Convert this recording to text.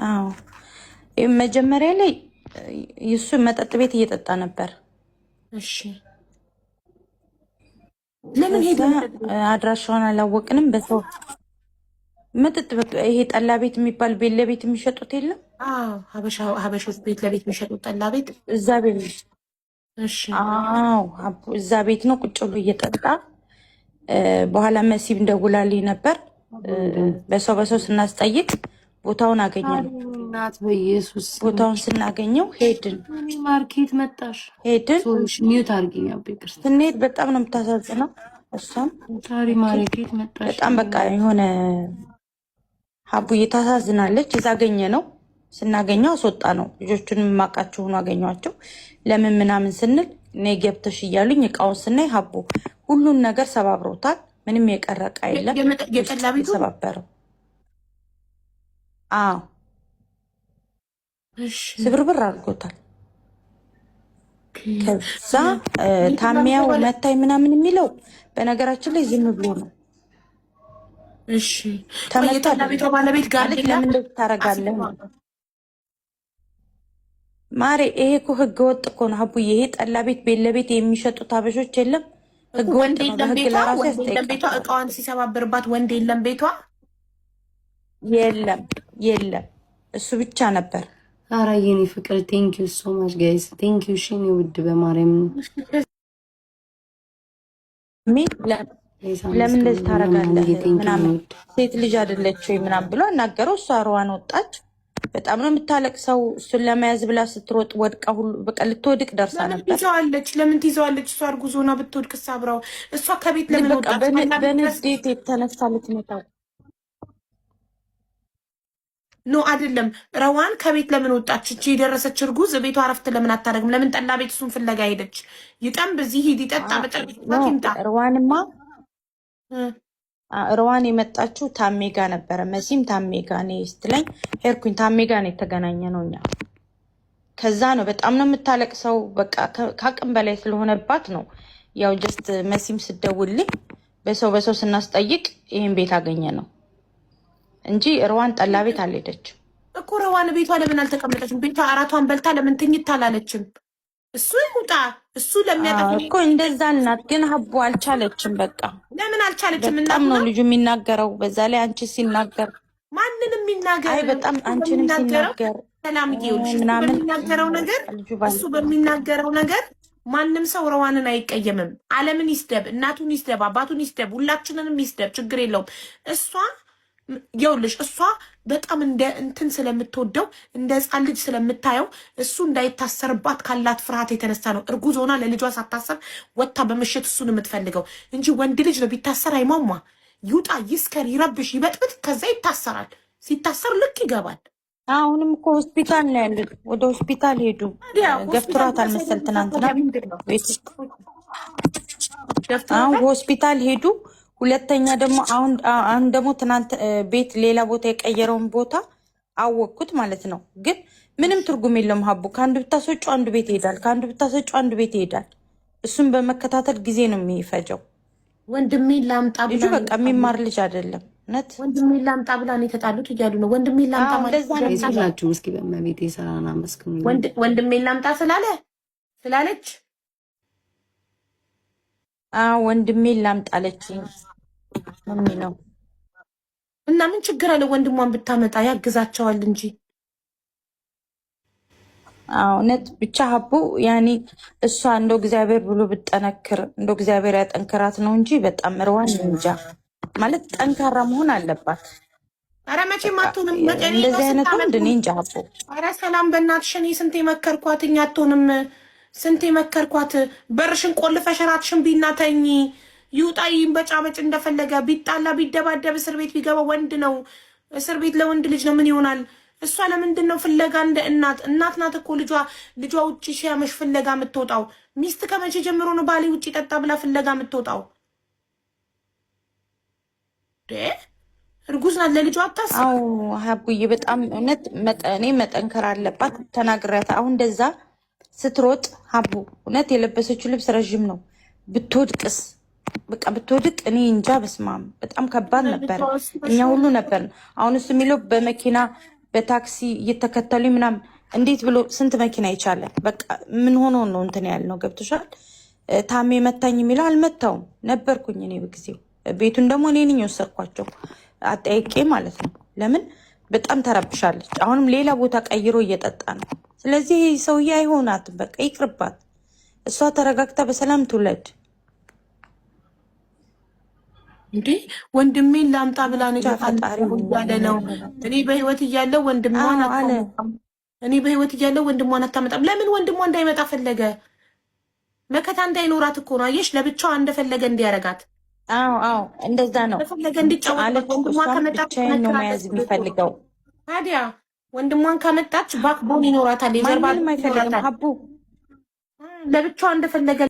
አዎ መጀመሪያ ላይ እሱ መጠጥ ቤት እየጠጣ ነበር። እሺ ለምን ሄደ? አድራሻውን አላወቅንም። በሰው መጠጥ በቃ ይሄ ጠላ ቤት የሚባል ቤት ለቤት የሚሸጡት የለም? ሀበሾች ቤት ለቤት የሚሸጡት ጠላ ቤት እዛ ቤት። እሺ አዎ እዛ ቤት ነው ቁጭ ብሎ እየጠጣ በኋላ መሲብ እንደውላልኝ ነበር። በሰው ስናስጠይቅ ቦታውን አገኘነው። እናት በኢየሱስ ቦታውን ስናገኘው ሄድን። ማርኬት መጣሽ? ሄድን ሚዩት አድርጊኝ። አቤቅር ስንሄድ በጣም ነው የምታሳዝነው። እሷም ታሪ ማርኬት መጣሽ? በጣም በቃ የሆነ ሀቡዬ ታሳዝናለች። እዛ አገኘ ነው። ስናገኘው አስወጣ ነው። ልጆቹን የማውቃቸው ሆኖ አገኘኋቸው። ለምን ምናምን ስንል እኔ ገብተሽ እያሉኝ እቃውን ስናይ ሀቡ ሁሉን ነገር ሰባብሮታል። ምንም የቀረ እቃ የለም። የጠላ ቤቱ ተሰባበረው። አዎ ስብርብር አድርጎታል። ከዛ ታሚያው መታይ ምናምን የሚለው በነገራችን ላይ ዝም ብሎ ነው። እሺ የጠላ ቤቷ ባለቤት ጋር ለምን እንደዚህ ታደርጋለህ ማሬ? ይሄ እኮ ህገ ወጥ እኮ ነው ሀቡዬ። ይሄ ጠላ ቤት ቤት ለቤት የሚሸጡት አበሾች የለም። ህገ ወጥ ነው። በህግ ለራሱ ያስጠይቃል። ቤቷ እቃዋን ሲሰባብርባት ወንድ የለም ቤቷ? የለም እሱ ብቻ ነበር። ኧረ የኔ ፍቅር ቴንክ ዩ ሶ ማች ጋይስ ቴንክ ዩ። እሺ እኔ ውድ በማርያም ለምን እንደዚህ ታደርጋለህ ምናምን ሴት ልጅ አይደለች ወይ ምናምን ብሎ አናገረው። እሷ ሩዋን ወጣች። በጣም ነው የምታለቅሰው። እሱን ለመያዝ ብላ ስትሮጥ ወድቃ ሁሉ በቃ ልትወድቅ ደርሳ ነበር። ለምን ትይዘዋለች? እሷ እርጉዝ ሆና ብትወድቅ ሳብራው እሷ ከቤት ለምን ወጣች? በንዴት የተነሳ ልትመታው ኖ አይደለም። ረዋን ከቤት ለምን ወጣች? እቺ የደረሰች እርጉዝ ቤቷ አረፍት ለምን አታደርግም? ለምን ጠላ ቤት እሱን ፍለጋ ሄደች? ይጠም በዚህ ሂድ ይጠጣ በጠጣ ረዋንማ ረዋን የመጣችው ታሜ ጋ ነበረ። መሲም ታሜ ጋ እኔ ስትለኝ ሄድኩኝ። ታሜ ጋ ነው የተገናኘ ነው እኛ። ከዛ ነው በጣም ነው የምታለቅሰው። በቃ ከአቅም በላይ ስለሆነባት ነው ያው ጀስት መሲም ስደውልኝ በሰው ስናስጠይቅ ይህን ቤት አገኘ ነው እንጂ ረዋን ጠላ ቤት አልሄደችም እኮ። ረዋን ቤቷ ለምን አልተቀመጠችም? ቤቷ አራቷን በልታ ለምን ትኝት አላለችም? እሱ ይውጣ። እሱ ለሚያጠፋ እኮ እንደዛ እናት ግን ሀቡ አልቻለችም። በቃ ለምን አልቻለችም? በጣም ነው ልጁ የሚናገረው። በዛ ላይ አንቺ ሲናገር ማንንም የሚናገር አይ በጣም አንቺንም ሲናገር ሰላም ይሁንሽ ምናምን የሚናገረው ነገር እሱ በሚናገረው ነገር ማንም ሰው ረዋንን አይቀየምም። ዓለምን ይስደብ፣ እናቱን ይስደብ፣ አባቱን ይስደብ፣ ሁላችንንም ይስደብ፣ ችግር የለውም። እሷ ይኸውልሽ እሷ በጣም እንደ እንትን ስለምትወደው እንደ ሕፃን ልጅ ስለምታየው እሱ እንዳይታሰርባት ካላት ፍርሃት የተነሳ ነው እርጉዝ ሆና ለልጇ ሳታሰብ ወጥታ በምሽት እሱን የምትፈልገው እንጂ ወንድ ልጅ ነው ቢታሰር አይሟሟ። ይውጣ፣ ይስከር፣ ይረብሽ፣ ይበጥብጥ፣ ከዛ ይታሰራል። ሲታሰር ልክ ይገባል። አሁንም እኮ ሆስፒታል ነው ያሉት። ወደ ሆስፒታል ሄዱ። ገፍትሯታል መሰል ትናንትና ቤት አሁን ሆስፒታል ሄዱ። ሁለተኛ ደግሞ አሁን ደግሞ ትናንት ቤት ሌላ ቦታ የቀየረውን ቦታ አወቅኩት ማለት ነው። ግን ምንም ትርጉም የለውም ሀቡ። ከአንዱ ብታስወጩ አንዱ ቤት ይሄዳል፣ ከአንዱ ብታስወጩ አንዱ ቤት ይሄዳል። እሱም በመከታተል ጊዜ ነው የሚፈጀው። ወንድሜን ላምጣ ልጁ በቃ የሚማር ልጅ አይደለም። እውነት ወንድሜን ላምጣ ብላ ነው የተጣሉት እያሉ ነው። ወንድሜን ላምጣ ማለት ነው። እስኪ በመቤት የሰራና መስክም ወንድሜን ላምጣ ስላለች ወንድሜን ላምጣለች ነው። እና ምን ችግር አለ? ወንድሟን ብታመጣ ያግዛቸዋል እንጂ። እውነት ብቻ ሀቡ ያኔ እሷ እንደው እግዚአብሔር ብሎ ብጠነክር እንደው እግዚአብሔር ያጠንክራት ነው እንጂ በጣም ርዋን እንጃ ማለት ጠንካራ መሆን አለባት። ኧረ መቼም አትሆንም። እንደዚህ አይነት ወንድ እኔ እንጃ ሀቡ። ኧረ ሰላም በእናትሽ እኔ ስንቴ መከርኳት። እኛ አትሆንም ስንቴ መከርኳት። በርሽን ቆልፈሽ እራትሽን ቢና ተኝ። ይውጣ ይንበጫበጭ እንደፈለገ ቢጣላ ቢደባደብ እስር ቤት ቢገባ ወንድ ነው። እስር ቤት ለወንድ ልጅ ነው። ምን ይሆናል? እሷ ለምንድን ነው ፍለጋ እንደ እናት ናት እኮ ልጇ ውጭ ሲያመሽ ፍለጋ የምትወጣው? ሚስት ከመቼ ጀምሮ ነው ባሌ ውጭ ጠጣ ብላ ፍለጋ የምትወጣው? እርጉዝ ናት። ለልጇ አታስብ። ሀቡዬ በጣም እውነት እኔ መጠንከር አለባት። ተናግሪያት አሁን እንደዛ ስትሮጥ ሀቡ እውነት የለበሰችው ልብስ ረዥም ነው። ብትወድቅስ በቃ ብትወድቅ እኔ እንጃ። በስማም በጣም ከባድ ነበር። እኛ ሁሉ ነበር። አሁን እሱ የሚለው በታክሲ እየተከተሉኝ ምናምን እንዴት ብሎ ስንት መኪና ይቻላል? በቃ ምን ሆኖ ነው እንትን ያልነው? ገብቶሻል? ታሜ መታኝ የሚለው አልመታውም ነበርኩኝ እኔ በጊዜው። ቤቱን ደግሞ እኔ ነኝ የወሰድኳቸው አጠያቄ ማለት ነው። ለምን በጣም ተረብሻለች። አሁንም ሌላ ቦታ ቀይሮ እየጠጣ ነው። ስለዚህ ሰውዬ አይሆናትም፣ በቃ ይቅርባት። እሷ ተረጋግታ በሰላም ትውለድ። እንዴ ወንድሜን ላምጣ ብላ ነው እያለ ነው። እኔ በህይወት እያለው ወንድሟን አታመጣም። እኔ በህይወት እያለው ወንድሟን አታመጣም። ለምን ወንድሟ እንዳይመጣ ፈለገ? መከታ እንዳይኖራት እኮ ነው። አየሽ፣ ለብቻዋ እንደፈለገ እንዲያረጋት። አዎ እንደዛ ነው። እንደፈለገ እንዲጫወት ወንድሟ ከመጣች ነው መያዝ የሚፈልገው። ታዲያ ወንድሟን ከመጣች ባክቦን ይኖራታል። የዘርባ አይፈልግም ሀቡ ለብቻዋ እንደፈለገ